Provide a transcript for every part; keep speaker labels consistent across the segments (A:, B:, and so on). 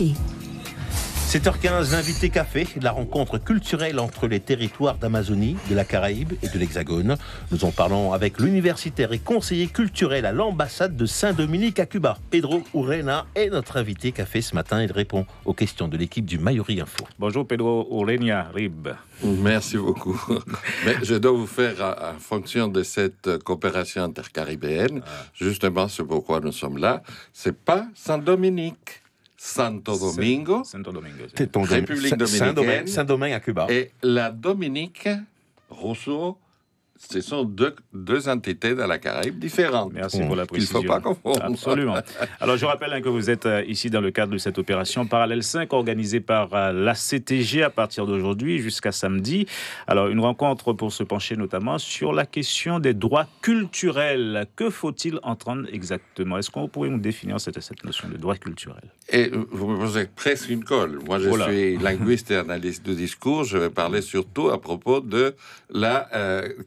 A: café.
B: 7h15, l'invité café, la rencontre culturelle entre les territoires d'Amazonie, de la Caraïbe et de l'Hexagone. Nous en parlons avec l'universitaire et conseiller culturel à l'ambassade de Saint-Dominique à Cuba. Pedro Urena est notre invité café ce matin. Il répond aux questions de l'équipe du Mayuri Info.
C: Bonjour Pedro Urena Rib.
D: Merci beaucoup. Mais je dois vous faire, en fonction de cette coopération intercaribéenne, justement ce pourquoi nous sommes là, c'est pas Saint-Dominique. Santo Domingo, République dominicaine,
B: Saint-Domingue à Cuba.
D: Et la Dominique, Rousseau, ce sont deux entités de la Caraïbe différentes.
C: Merci pour la précision.
D: Il ne faut pas confondre.
C: Absolument. Alors, je rappelle que vous êtes ici dans le cadre de cette opération Parallèle 5 organisée par la CTG à partir d'aujourd'hui jusqu'à samedi. Alors, une rencontre pour se pencher notamment sur la question des droits culturels. Que faut-il entendre exactement? Est-ce qu'on pourrait nous définir cette notion de droit culturel?
D: Et vous me posez presque une colle. Moi, je suis linguiste et analyste du discours. Je vais parler surtout à propos de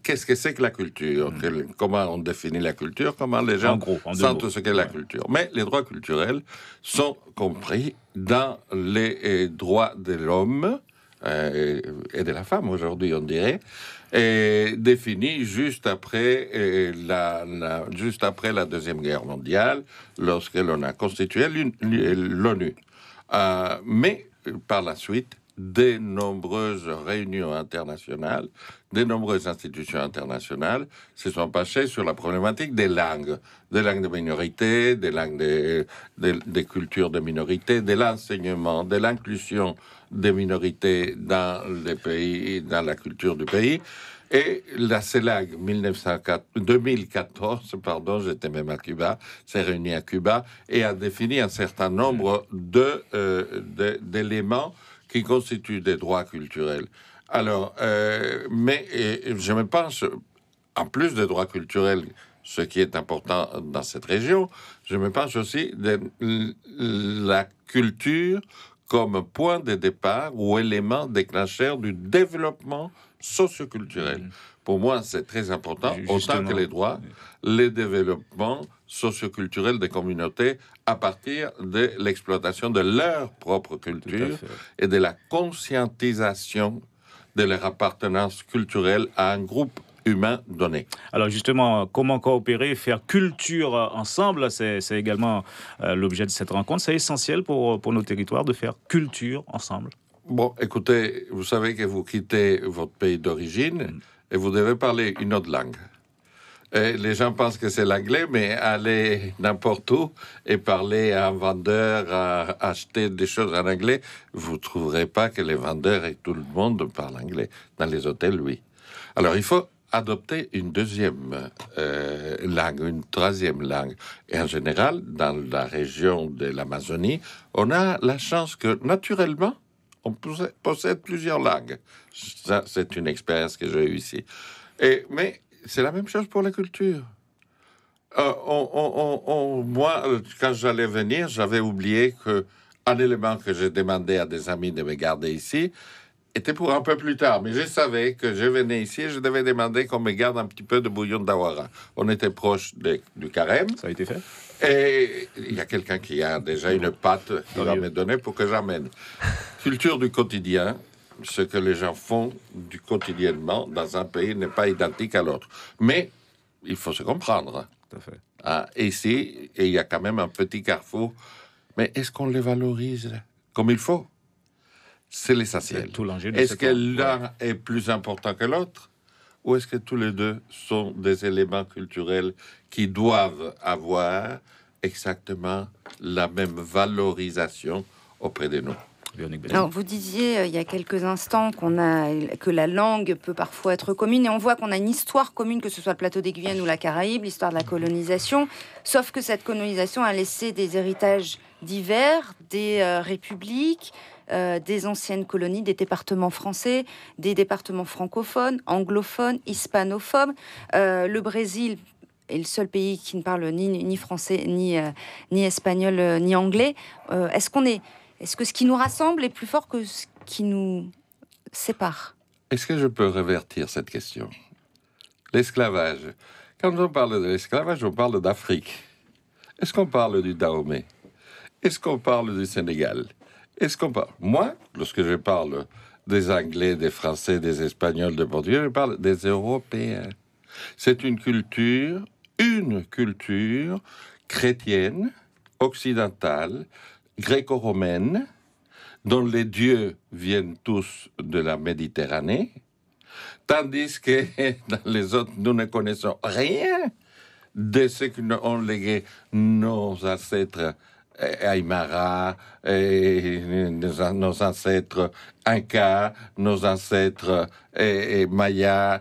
D: qu'est-ce que c'est que la culture, comment on définit la culture, comment les gens sentent ce qu'est la culture. Mais les droits culturels sont compris dans les droits de l'homme et de la femme aujourd'hui, on dirait, et définis juste après la Deuxième Guerre mondiale, lorsque l'on a constitué l'ONU. Mais par la suite, de nombreuses réunions internationales, de nombreuses institutions internationales se sont penchées sur la problématique des langues de minorité, des langues des cultures de minorité, de l'enseignement, de l'inclusion des minorités dans les pays, dans la culture du pays. Et la CELAC 2014, j'étais même à Cuba, s'est réunie à Cuba et a défini un certain nombre d'éléments qui constituent des droits culturels. Alors, mais je me pense, en plus des droits culturels, ce qui est important dans cette région, je me pense aussi de la culture comme point de départ ou élément déclencheur du développement socioculturel. Pour moi, c'est très important, autant que les droits, les développements socioculturels des communautés à partir de l'exploitation de leur propre culture et de la conscientisation de leur appartenance culturelle à un groupe humain donné.
C: Alors justement, comment coopérer, faire culture ensemble, c'est également l'objet de cette rencontre. C'est essentiel pour nos territoires de faire culture ensemble.
D: Bon, écoutez, vous savez que vous quittez votre pays d'origine et vous devez parler une autre langue. Et les gens pensent que c'est l'anglais, mais aller n'importe où et parler à un vendeur, à acheter des choses en anglais, vous ne trouverez pas que les vendeurs et tout le monde parlent anglais. Dans les hôtels, oui. Alors, il faut adopter une deuxième langue, une troisième langue. Et en général, dans la région de l'Amazonie, on a la chance que, naturellement, on possède plusieurs langues. Ça, c'est une expérience que j'ai eue ici. Mais c'est la même chose pour la culture. Moi, quand j'allais venir, j'avais oublié qu'un élément que j'ai demandé à des amis de me garder ici était pour un peu plus tard. Mais je savais que je venais ici et je devais demander qu'on me garde un petit peu de bouillon d'awara. On était proche du carême.
C: Ça a été fait.
D: Et il y a quelqu'un qui a déjà une pâte qu'il va me donner pour que j'amène. Culture du quotidien, ce que les gens font du quotidiennement dans un pays n'est pas identique à l'autre. Mais il faut se comprendre.
C: Tout à fait.
D: Ici, il y a quand même un petit carrefour. Mais est-ce qu'on les valorise comme il faut? C'est l'essentiel. Est-ce que l'un est plus important que l'autre? Ou est-ce que tous les deux sont des éléments culturels qui doivent avoir exactement la même valorisation auprès de nous?
E: Alors, vous disiez il y a quelques instants que la langue peut parfois être commune, et on voit qu'on a une histoire commune, que ce soit le plateau des Guyanes ou la Caraïbe, l'histoire de la colonisation, sauf que cette colonisation a laissé des héritages divers, des républiques, des anciennes colonies, des départements français, des départements francophones, anglophones, hispanophones. Le Brésil est le seul pays qui ne parle ni français, ni espagnol, ni anglais. Est-ce que ce qui nous rassemble est plus fort que ce qui nous sépare?
D: Est-ce que je peux revertir cette question? L'esclavage. Quand on parle de l'esclavage, on parle d'Afrique. Est-ce qu'on parle du Dahomey? est-ce qu'on parle du Sénégal? Est-ce qu'on parle? Moi, lorsque je parle des Anglais, des Français, des Espagnols, des Portugais, je parle des Européens. C'est une culture chrétienne, occidentale, gréco-romaine, dont les dieux viennent tous de la Méditerranée, tandis que dans les autres, nous ne connaissons rien de ce qu'ont légué nos ancêtres Aymara, nos ancêtres Incas, nos ancêtres Mayas,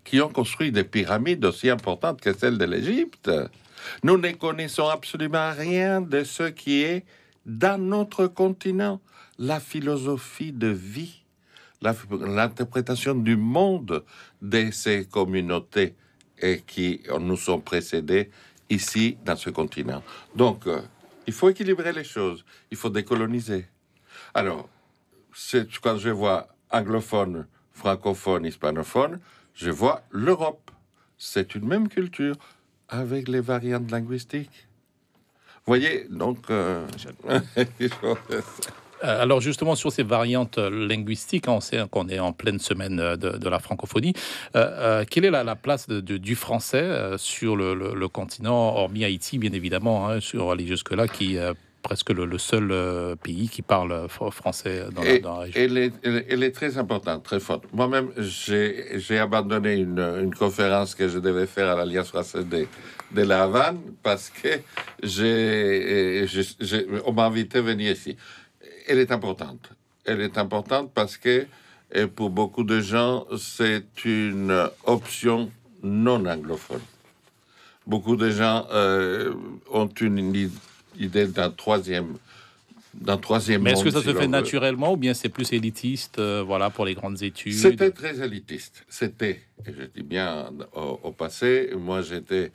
D: qui ont construit des pyramides aussi importantes que celles de l'Égypte. Nous ne connaissons absolument rien de ce qui est dans notre continent. La philosophie de vie, l'interprétation du monde de ces communautés qui nous sont précédées ici, dans ce continent. Donc, il faut équilibrer les choses. Il faut décoloniser. Alors, quand je vois anglophone, francophone, hispanophone, je vois l'Europe. C'est une même culture avec les variantes linguistiques. Vous voyez, donc...
A: Alors justement, sur ces variantes linguistiques, on sait qu'on est en pleine semaine de la francophonie. Quelle est la place du français sur le continent, hormis Haïti, bien évidemment, hein, sur aller jusque-là, qui est presque le seul pays qui parle français dans la région.
D: Elle est très importante, très forte. Moi-même, j'ai abandonné une conférence que je devais faire à l'Alliance française de La Havane parce que on m'a invité à venir ici. Elle est importante. Elle est importante parce que pour beaucoup de gens, c'est une option non anglophone. Beaucoup de gens ont une idée d'un troisième monde.
A: Mais est-ce que ça se fait naturellement ou bien c'est plus élitiste, voilà, pour les grandes études?
D: C'était très élitiste. C'était, et je dis bien au passé, moi j'étais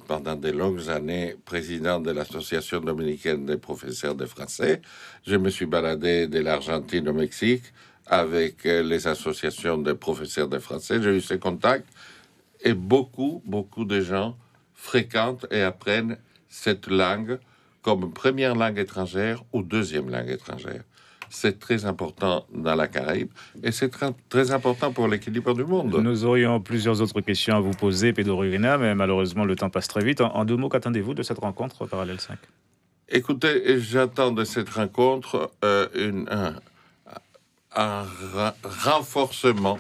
D: pendant de longues années président de l'association dominicaine des professeurs de français. Je me suis baladé de l'Argentine au Mexique avec les associations de professeurs de français. J'ai eu ces contacts et beaucoup de gens fréquentent et apprennent cette langue comme première langue étrangère ou deuxième langue étrangère. C'est très important dans la Caraïbe et c'est très important pour l'équilibre du monde.
C: Nous aurions plusieurs autres questions à vous poser, Pedro Urena, mais malheureusement le temps passe très vite. En deux mots, qu'attendez-vous de cette rencontre Parallèle 5?
D: Écoutez, j'attends de cette rencontre un renforcement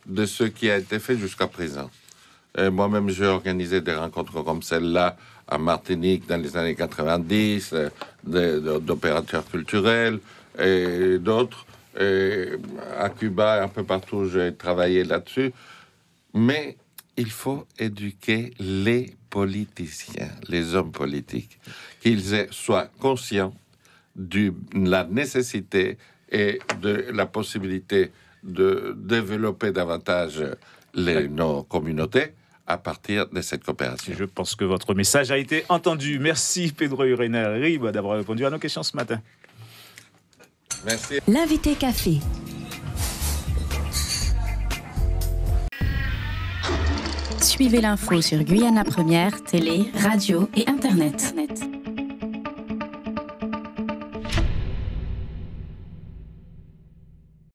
D: de ce qui a été fait jusqu'à présent. Moi-même, j'ai organisé des rencontres comme celle-là à Martinique dans les années 90, d'opérateurs culturels et d'autres. Et à Cuba, un peu partout, j'ai travaillé là-dessus. Mais il faut éduquer les politiciens, les hommes politiques, qu'ils soient conscients de la nécessité et de la possibilité de développer davantage nos communautés à partir de cette coopération.
C: Je pense que votre message a été entendu. Merci Pedro Urena Riba d'avoir répondu à nos questions ce matin.
D: Merci.
F: L'invité café. Suivez l'info sur Guyana Première, télé, radio et Internet.